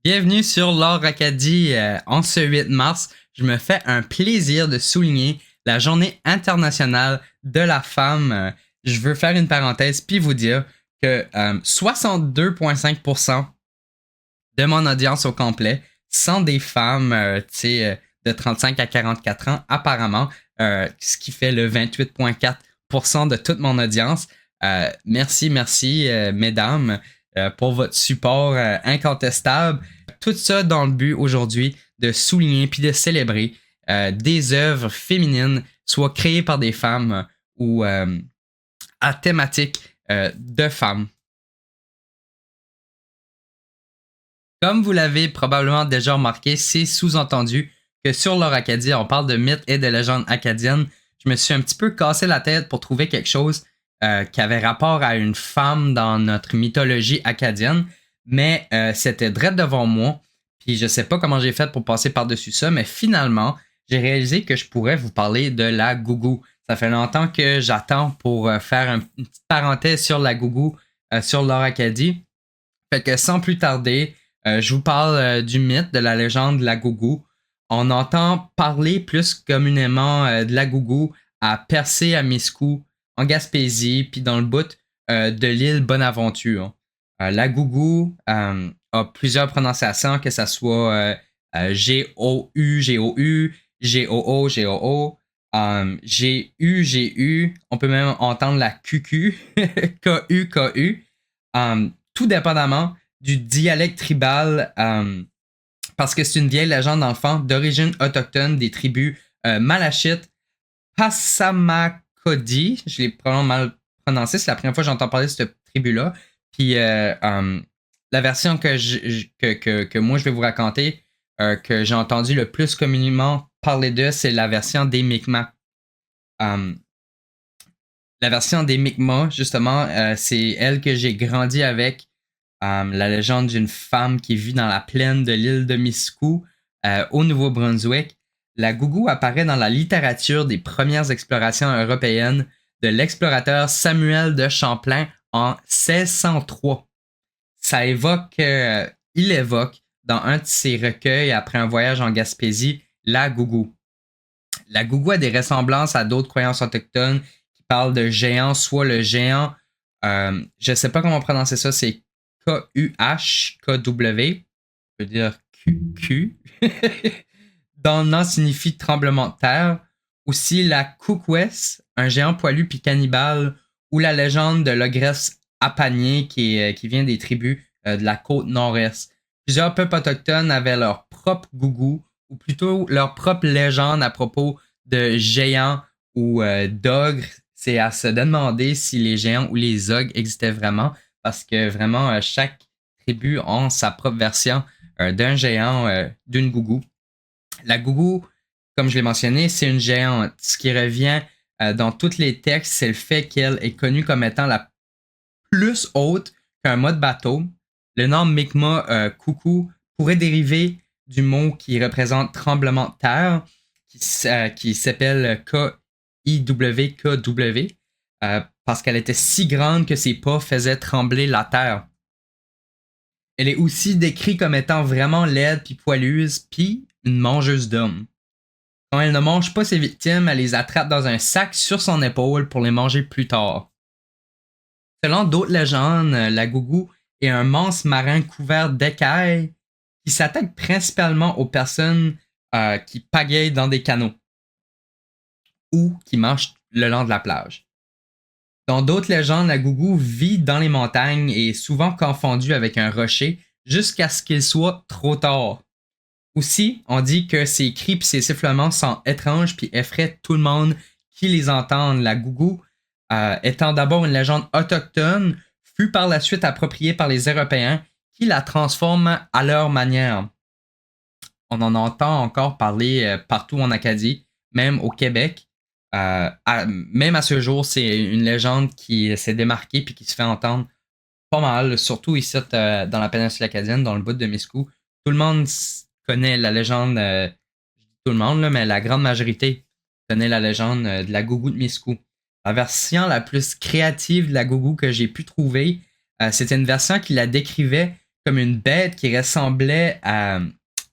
Bienvenue sur l'Or Acadie. En ce 8 mars, je me fais un plaisir de souligner la Journée internationale de la femme. Je veux faire une parenthèse puis vous dire que 62,5% de mon audience au complet sont des femmes de 35 à 44 ans apparemment, ce qui fait le 28,4% de toute mon audience. Merci, mesdames, pour votre support incontestable. Tout ça dans le but aujourd'hui de souligner puis de célébrer des œuvres féminines, soit créées par des femmes ou à thématique de femmes. Comme vous l'avez probablement déjà remarqué, c'est sous-entendu que sur l'Or Acadie, on parle de mythes et de légendes acadiennes. Je me suis un petit peu cassé la tête pour trouver quelque chose qui avait rapport à une femme dans notre mythologie acadienne, mais c'était direct devant moi. Puis je sais pas comment j'ai fait pour passer par-dessus ça, mais finalement, j'ai réalisé que je pourrais vous parler de la gougou. Ça fait longtemps que j'attends pour faire une petite parenthèse sur la gougou sur l'Or Acadie. Fait que sans plus tarder, je vous parle du mythe, de la légende de la gougou. On entend parler plus communément de la gougou à Percé à Miscou, en Gaspésie, puis dans le bout de l'île Bonaventure. La gougou a plusieurs prononciations, que ce soit G-O-U, G-O-U, G-O-O, G-O-O, G-U, G-U. On peut même entendre la Q-Q, K-U, K-U. Tout dépendamment du dialecte tribal, parce que c'est une vieille légende d'enfant d'origine autochtone des tribus Malachites, Passamaquoddy, je l'ai probablement mal prononcé, c'est la première fois que j'entends parler de cette tribu-là. Puis la version que moi je vais vous raconter, que j'ai entendu le plus communément parler d'eux, c'est la version des Mi'kmaq. La version des Mi'kmaq, justement, c'est elle que j'ai grandi avec. La légende d'une femme qui vit dans la plaine de l'île de Miscou, au Nouveau-Brunswick. La gougou apparaît dans la littérature des premières explorations européennes de l'explorateur Samuel de Champlain en 1603. Il évoque dans un de ses recueils après un voyage en Gaspésie la gougou. La gougou a des ressemblances à d'autres croyances autochtones qui parlent de géants, soit le géant, je sais pas comment prononcer ça, c'est K-U-H-K-W, je veux dire Q-Q, dont le nom signifie tremblement de terre. Aussi la Kookwes, un géant poilu puis cannibale, ou la légende de l'ogresse Apanier qui vient des tribus de la côte nord-est. Plusieurs peuples autochtones avaient leur propre gougou, ou plutôt leur propre légende à propos de géants ou d'ogres. C'est à se demander si les géants ou les ogres existaient vraiment, parce que vraiment, chaque tribu a sa propre version d'un géant, d'une gougou. La gougou, comme je l'ai mentionné, c'est une géante. Ce qui revient dans tous les textes, c'est le fait qu'elle est connue comme étant la plus haute qu'un mât de bateau. Le nom Mi'kmaq coucou pourrait dériver du mot qui représente tremblement de terre, qui s'appelle K-I-W-K-W, parce qu'elle était si grande que ses pas faisaient trembler la terre. Elle est aussi décrite comme étant vraiment laide puis poilueuse, puis une mangeuse d'hommes. Quand elle ne mange pas ses victimes, elle les attrape dans un sac sur son épaule pour les manger plus tard. Selon d'autres légendes, la gougou est un monstre marin couvert d'écailles qui s'attaque principalement aux personnes qui pagaient dans des canaux ou qui marchent le long de la plage. Dans d'autres légendes, la gougou vit dans les montagnes et est souvent confondue avec un rocher jusqu'à ce qu'il soit trop tard. Aussi, on dit que ses cris et ses sifflements sont étranges puis effraient tout le monde qui les entend. La gougou, étant d'abord une légende autochtone, fut par la suite appropriée par les Européens qui la transforment à leur manière. On en entend encore parler partout en Acadie, même au Québec. Même à ce jour, c'est une légende qui s'est démarquée puis qui se fait entendre pas mal, surtout ici dans la péninsule acadienne, dans le bout de Miscou. Tout le monde connaît la légende, tout le monde, là, mais la grande majorité connaît la légende de la gougou de Miscou. La version la plus créative de la gougou que j'ai pu trouver, c'était une version qui la décrivait comme une bête qui ressemblait à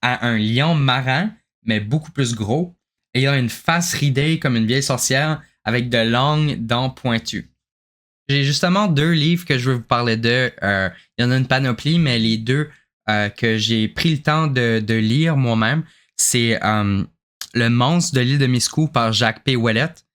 un lion marin, mais beaucoup plus gros. Et il a une face ridée comme une vieille sorcière avec de longues dents pointues. J'ai justement 2 livres que je veux vous parler de. Il y en a une panoplie, mais les 2 que j'ai pris le temps de lire moi-même, c'est Le monstre de l'île de Miscou par Jacques P. Ouellette,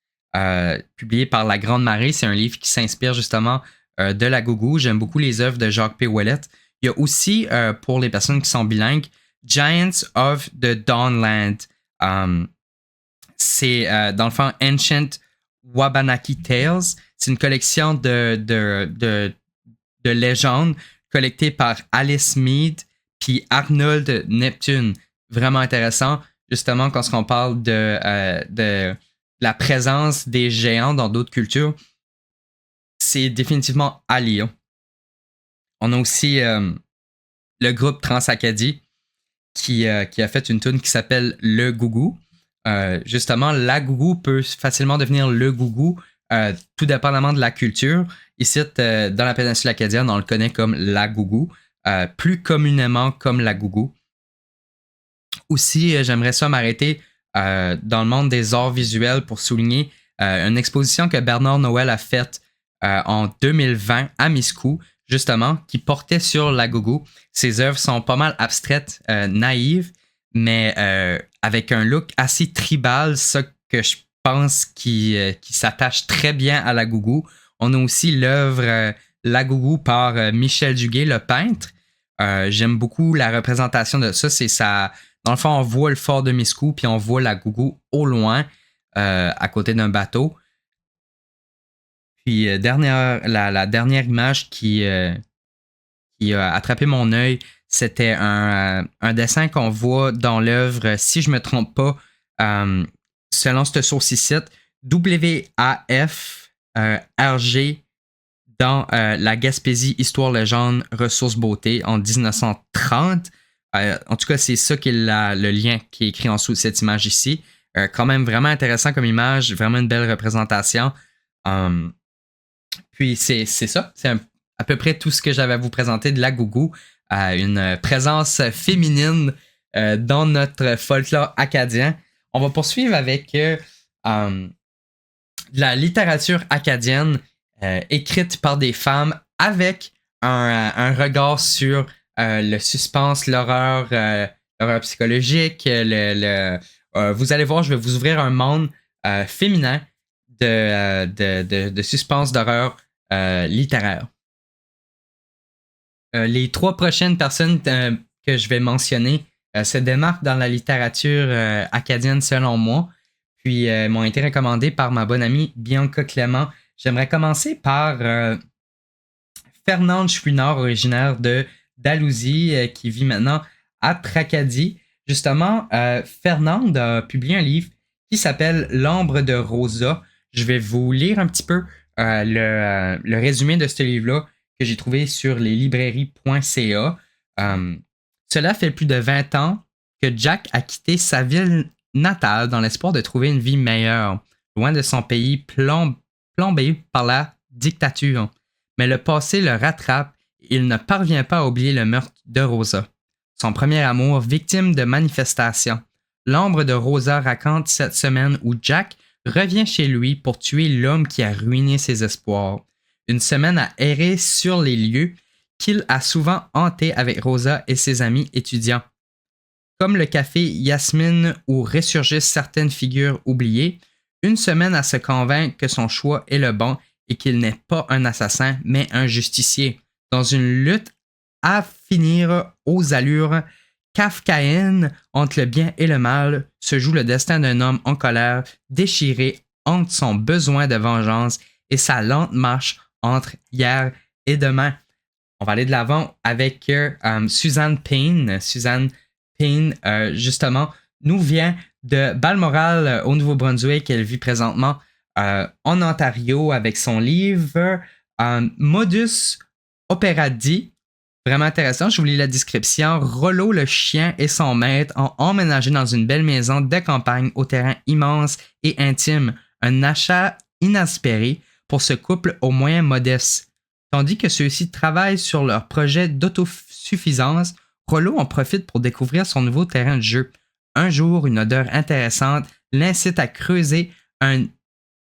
publié par La Grande Marée. C'est un livre qui s'inspire justement de la gougou. J'aime beaucoup les œuvres de Jacques P. Ouellette. Il y a aussi, pour les personnes qui sont bilingues, Giants of the Dawnland. C'est dans le fond Ancient Wabanaki Tales. C'est une collection de légendes collectées par Alice Mead puis Arnold Neptune. Vraiment intéressant, justement, quand on parle de la présence des géants dans d'autres cultures. C'est définitivement à lire. On a aussi le groupe Trans-Acadie qui a fait une tune qui s'appelle Le Gougou. Justement, la gougou peut facilement devenir le gougou, tout dépendamment de la culture. Ici, dans la péninsule acadienne, on le connaît comme la gougou, plus communément comme la gougou. Aussi, j'aimerais ça m'arrêter dans le monde des arts visuels pour souligner une exposition que Bernard Noël a faite en 2020 à Miscou, justement, qui portait sur la gougou. Ses œuvres sont pas mal abstraites, naïves, mais avec un look assez tribal, ça que je pense qui s'attache très bien à la gougou. On a aussi l'œuvre La gougou par Michel Duguay, le peintre. J'aime beaucoup la représentation de ça. C'est ça. Dans le fond, on voit le fort de Miscou, puis on voit la gougou au loin, à côté d'un bateau. Puis la dernière image qui a attrapé mon œil, c'était un dessin qu'on voit dans l'œuvre, si je ne me trompe pas, selon cette source-ci, WAF RG dans la Gaspésie, Histoire, Légende, Ressources, Beauté en 1930. En tout cas, c'est ça qui est le lien qui est écrit en dessous de cette image ici. Quand même vraiment intéressant comme image, vraiment une belle représentation. Puis c'est ça, c'est à peu près tout ce que j'avais à vous présenter de la gougou. Une présence féminine dans notre folklore acadien. On va poursuivre avec de la littérature acadienne écrite par des femmes avec un regard sur le suspense, l'horreur psychologique. Vous allez voir, je vais vous ouvrir un monde féminin de suspense, d'horreur littéraire. Les 3 prochaines personnes que je vais mentionner se démarquent dans la littérature acadienne selon moi, puis m'ont été recommandées par ma bonne amie Bianca Clément. J'aimerais commencer par Fernande Chouinard, originaire de Dalhousie, qui vit maintenant à Tracadie. Justement, Fernande a publié un livre qui s'appelle L'ombre de Rosa. Je vais vous lire un petit peu le résumé de ce livre-là que j'ai trouvé sur leslibrairies.ca. Cela fait plus de 20 ans que Jack a quitté sa ville natale dans l'espoir de trouver une vie meilleure, loin de son pays plombé par la dictature. Mais le passé le rattrape et il ne parvient pas à oublier le meurtre de Rosa. Son premier amour, victime de manifestations. L'ombre de Rosa raconte cette semaine où Jack revient chez lui pour tuer l'homme qui a ruiné ses espoirs. Une semaine à errer sur les lieux qu'il a souvent hantés avec Rosa et ses amis étudiants. Comme le café Yasmine où ressurgissent certaines figures oubliées, une semaine à se convaincre que son choix est le bon et qu'il n'est pas un assassin, mais un justicier. Dans une lutte à finir aux allures kafkaïennes entre le bien et le mal, se joue le destin d'un homme en colère, déchiré entre son besoin de vengeance et sa lente marche entre hier et demain. On va aller de l'avant avec Suzanne Payne. Suzanne Payne, justement, nous vient de Balmoral au Nouveau-Brunswick. Elle vit présentement en Ontario avec son livre Modus Operandi. Vraiment intéressant, je vous lis la description. Rollo, le chien et son maître ont emménagé dans une belle maison de campagne au terrain immense et intime. Un achat inespéré pour ce couple aux moyens modestes. Tandis que ceux-ci travaillent sur leur projet d'autosuffisance, Rollo en profite pour découvrir son nouveau terrain de jeu. Un jour, une odeur intéressante l'incite à creuser un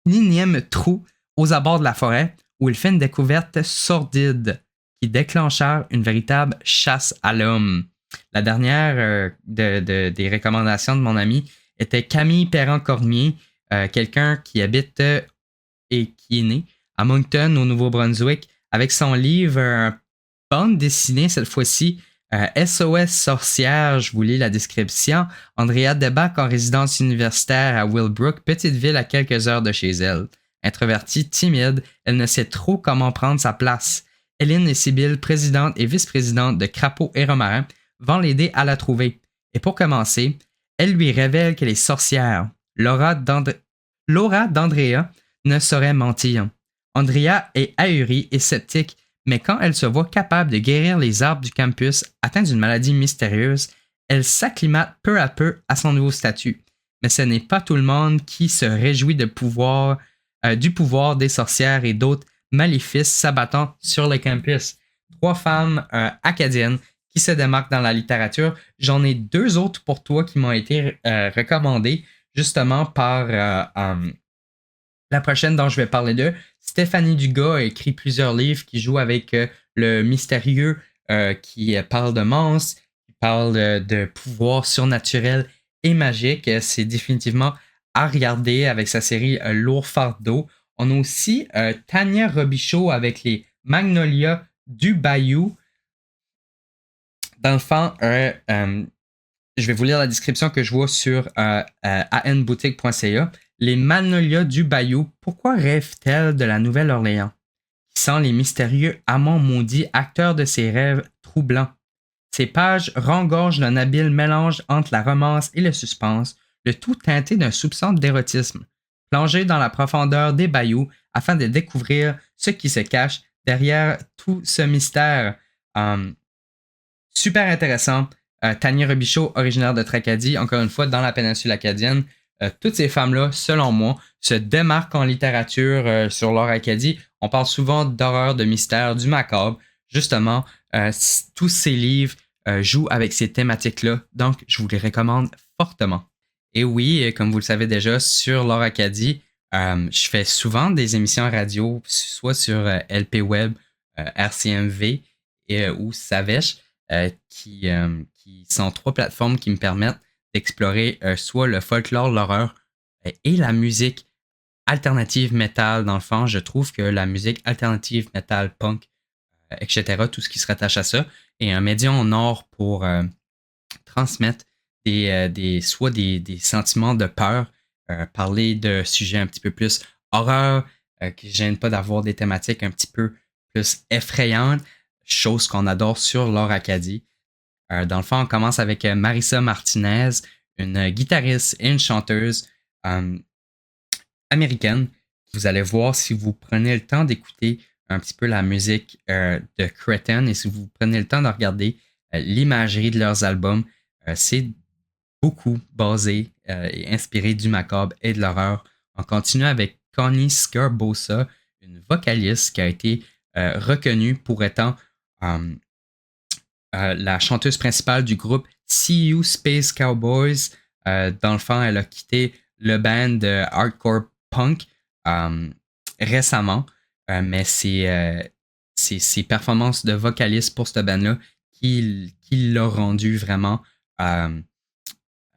énième trou aux abords de la forêt où il fait une découverte sordide qui déclencha une véritable chasse à l'homme. La dernière des recommandations de mon ami était Camille Perrin-Cormier, quelqu'un qui habite et qui est né à Moncton, au Nouveau-Brunswick, avec son livre bande dessinée, cette fois-ci, SOS Sorcière, je vous lis la description. Andrea débarque en résidence universitaire à Willbrook, petite ville à quelques heures de chez elle. Introvertie, timide, elle ne sait trop comment prendre sa place. Hélène et Sibylle, présidente et vice-présidente de Crapaud et Romarin, vont l'aider à la trouver. Et pour commencer, elle lui révèle qu'elle est sorcière. Laura d'Andrea ne saurait mentir. Andrea est ahurie et sceptique, mais quand elle se voit capable de guérir les arbres du campus atteints d'une maladie mystérieuse, elle s'acclimate peu à peu à son nouveau statut. Mais ce n'est pas tout le monde qui se réjouit du pouvoir des sorcières et d'autres maléfices s'abattant sur le campus. 3 femmes acadiennes qui se démarquent dans la littérature. J'en ai 2 autres pour toi qui m'ont été recommandées justement par la prochaine dont je vais parler d'eux. Stéphanie Dugas a écrit plusieurs livres qui jouent avec le mystérieux, qui parle de monstres, qui parle de pouvoirs surnaturels et magiques. C'est définitivement à regarder avec sa série Lourd Fardeau. On a aussi Tania Robichaud avec les Magnolias du Bayou. Dans le fond, je vais vous lire la description que je vois sur anboutique.ca. Les Magnolias du Bayou, pourquoi rêvent-elles de la Nouvelle-Orléans? Qui sont les mystérieux amants maudits, acteurs de ces rêves troublants? Ces pages rengorgent d'un habile mélange entre la romance et le suspense, le tout teinté d'un soupçon d'érotisme. Plongez dans la profondeur des bayous afin de découvrir ce qui se cache derrière tout ce mystère. Super intéressant. Tania Robichaud, originaire de Tracadie, encore une fois dans la péninsule acadienne. Toutes ces femmes-là, selon moi, se démarquent en littérature sur leur Acadie. On parle souvent d'horreur, de mystère, du macabre. Justement, tous ces livres jouent avec ces thématiques-là, donc je vous les recommande fortement. Et oui, comme vous le savez déjà, sur leur Acadie, je fais souvent des émissions radio, soit sur LP Web, RCMV ou Savèche, qui sont 3 plateformes qui me permettent d'explorer soit le folklore, l'horreur et la musique alternative metal. Dans le fond, je trouve que la musique alternative metal, punk, etc., tout ce qui se rattache à ça, est un médium en or pour transmettre soit des sentiments de peur, parler de sujets un petit peu plus horreur, qui ne gênent pas d'avoir des thématiques un petit peu plus effrayantes, chose qu'on adore sur l'Or Acadie. Dans le fond, on commence avec Marissa Martinez, une guitariste et une chanteuse américaine. Vous allez voir si vous prenez le temps d'écouter un petit peu la musique de Cretin et si vous prenez le temps de regarder l'imagerie de leurs albums, c'est beaucoup basé et inspiré du macabre et de l'horreur. On continue avec Connie Scarbosa, une vocaliste qui a été reconnue pour étant la chanteuse principale du groupe See You Space Cowboys. Dans le fond, elle a quitté le band de hardcore punk récemment, mais c'est ses performances de vocaliste pour ce band-là qui l'a rendu vraiment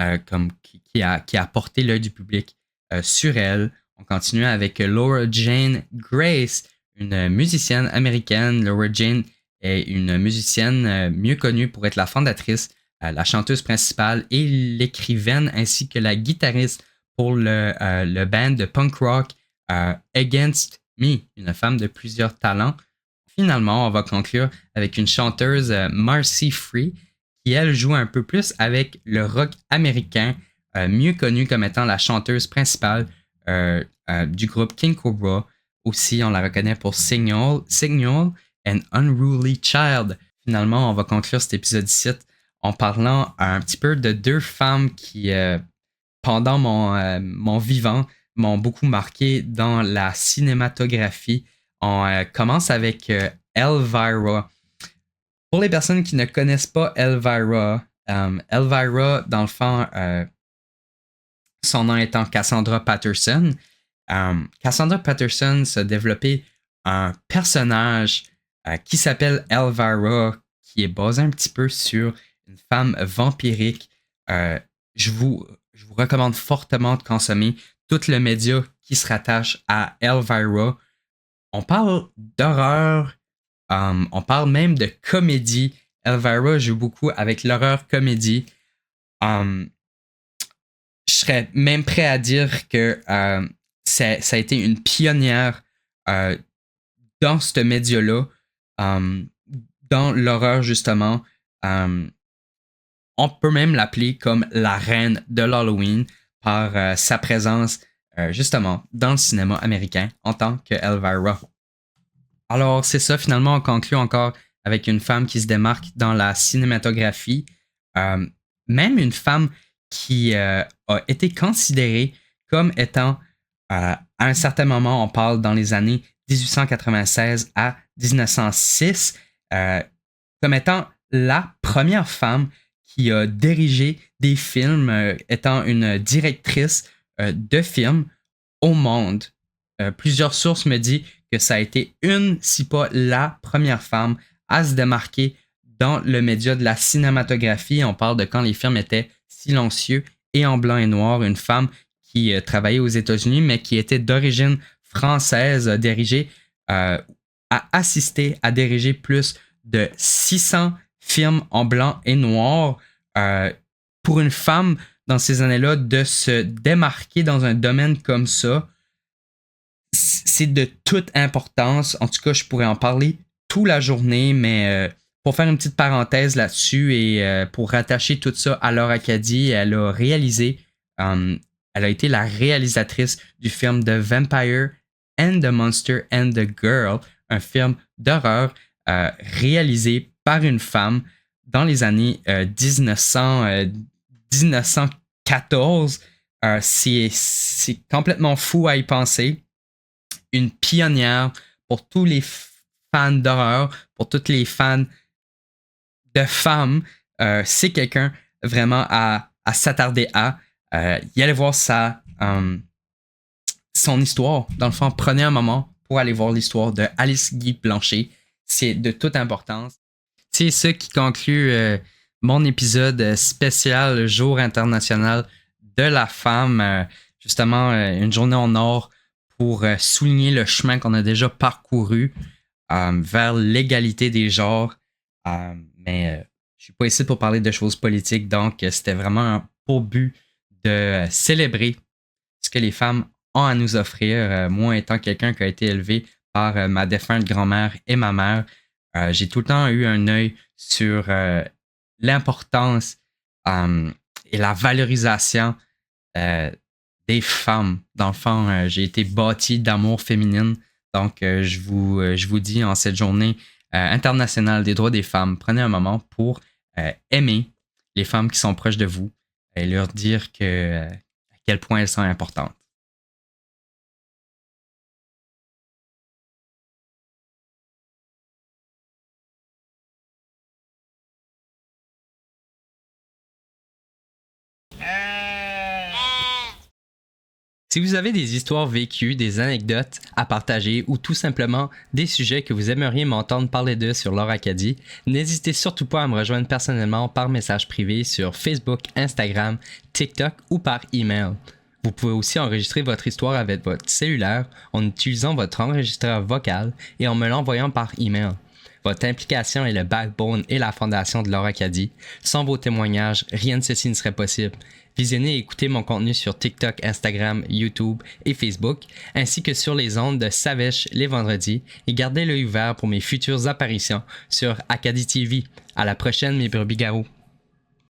qui a porté l'œil du public sur elle. On continue avec Laura Jane Grace, une musicienne américaine. Laura Jane est une musicienne mieux connue pour être la fondatrice, la chanteuse principale et l'écrivaine ainsi que la guitariste pour le band de punk rock Against Me, une femme de plusieurs talents. Finalement, on va conclure avec une chanteuse Marcy Free qui, elle, joue un peu plus avec le rock américain, mieux connue comme étant la chanteuse principale du groupe King Cobra. Aussi, on la reconnaît pour Signal and Unruly Child. Finalement, on va conclure cet épisode-ci en parlant un petit peu de 2 femmes qui, pendant mon vivant, m'ont beaucoup marqué dans la cinématographie. On commence avec Elvira. Pour les personnes qui ne connaissent pas Elvira, Elvira, dans le fond, son nom étant Cassandra Patterson. Cassandra Patterson s'est développé un personnage qui s'appelle Elvira, qui est basé un petit peu sur une femme vampirique. Je vous recommande fortement de consommer tout le média qui se rattache à Elvira. On parle d'horreur, on parle même de comédie. Elvira joue beaucoup avec l'horreur comédie. Je serais même prêt à dire que ça a été une pionnière dans ce média-là, dans l'horreur justement. On peut même l'appeler comme la reine de l'Halloween par sa présence justement dans le cinéma américain en tant que Elvira. Alors c'est ça, finalement on conclut encore avec une femme qui se démarque dans la cinématographie, même une femme qui a été considérée comme étant, à un certain moment, on parle dans les années 1896 à 1906, comme étant la première femme qui a dirigé des films, étant une directrice de films au monde. Plusieurs sources me disent que ça a été une, si pas la première femme à se démarquer dans le média de la cinématographie. On parle de quand les films étaient silencieux et en blanc et noir. Une femme qui travaillait aux États-Unis, mais qui était d'origine française, a assisté à diriger plus de 600 films en blanc et noir. Pour une femme dans ces années-là, de se démarquer dans un domaine comme ça, c'est de toute importance. En tout cas, je pourrais en parler toute la journée, mais pour faire une petite parenthèse là-dessus et pour rattacher tout ça à Laura Caddy, elle a réalisé, elle a été la réalisatrice du film The Vampire and the Monster and the Girl, un film d'horreur réalisé par une femme dans les années 1914. C'est complètement fou à y penser. Une pionnière pour tous les fans d'horreur, pour tous les fans de femmes. C'est quelqu'un vraiment à s'attarder à. Y aller voir son histoire. Dans le fond, prenez un moment pour aller voir l'histoire de Alice Guy Blanchet. C'est de toute importance. C'est ça qui conclut mon épisode spécial Jour international de la femme. Justement, une journée en or pour souligner le chemin qu'on a déjà parcouru vers l'égalité des genres. Mais je suis pas ici pour parler de choses politiques, donc c'était vraiment pour but de célébrer ce que les femmes ont à nous offrir. Moi, étant quelqu'un qui a été élevé par ma défunte grand-mère et ma mère, j'ai tout le temps eu un œil sur l'importance et la valorisation des femmes. Dans le fond, j'ai été bâti d'amour féminine. Donc, je vous dis en cette journée internationale des droits des femmes, prenez un moment pour aimer les femmes qui sont proches de vous et leur dire à quel point elles sont importantes. Si vous avez des histoires vécues, des anecdotes à partager ou tout simplement des sujets que vous aimeriez m'entendre parler d'eux sur Laura Acadie, n'hésitez surtout pas à me rejoindre personnellement par message privé sur Facebook, Instagram, TikTok ou par email. Vous pouvez aussi enregistrer votre histoire avec votre cellulaire en utilisant votre enregistreur vocal et en me l'envoyant par email. Votre implication est le backbone et la fondation de Laura Acadie. Sans vos témoignages, rien de ceci ne serait possible. Visionnez et écoutez mon contenu sur TikTok, Instagram, YouTube et Facebook, ainsi que sur les ondes de Savèche les vendredis, et gardez l'œil ouvert pour mes futures apparitions sur Acadie TV. À la prochaine, mes brebis-garous.